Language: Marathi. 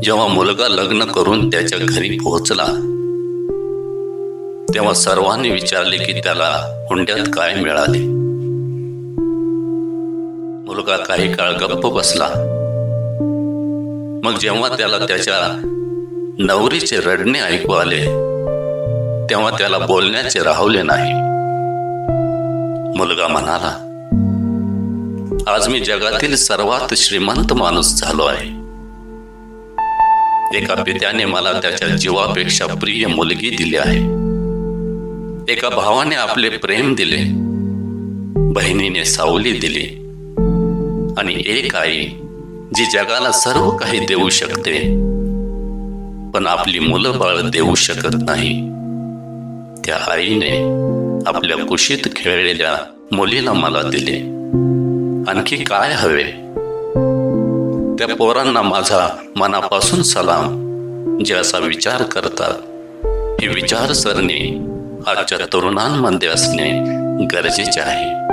जेव्हा मुलगा लग्न करून त्याच्या घरी पोहोचला तेव्हा सर्वांनी विचारले की त्याला हुंड्यात काय मिळाले. मुलगा काही काळ गप्प बसला. मग जेव्हा त्याला त्याच्या नवरीचे रडणे ऐकू आले तेव्हा त्याला बोलण्याचे राहवले नाही. मुलगा म्हणाला, आज मी जगातील सर्वात श्रीमंत माणूस झालो आहे. एका पित्याने मला त्याच्या जीवापेक्षा प्रिय मुलगी दिली आहे. एका भावाने आपले प्रेम दिले, बहिणीने सावली दिली आणि एक आई जी जगाला सर्व काही देऊ शकते पण आपली मुलं बाळ देऊ शकत नाही, त्या आईने आपल्या कुशीत खेळलेल्या मुलीला मला दिले. आणखी काय हवे? त्या पोरांना माझा मनापासून सलाम, जे असा विचार करतात ही विचारसरणी आजच्या तरुणांमध्ये असणे गरजेचे आहे.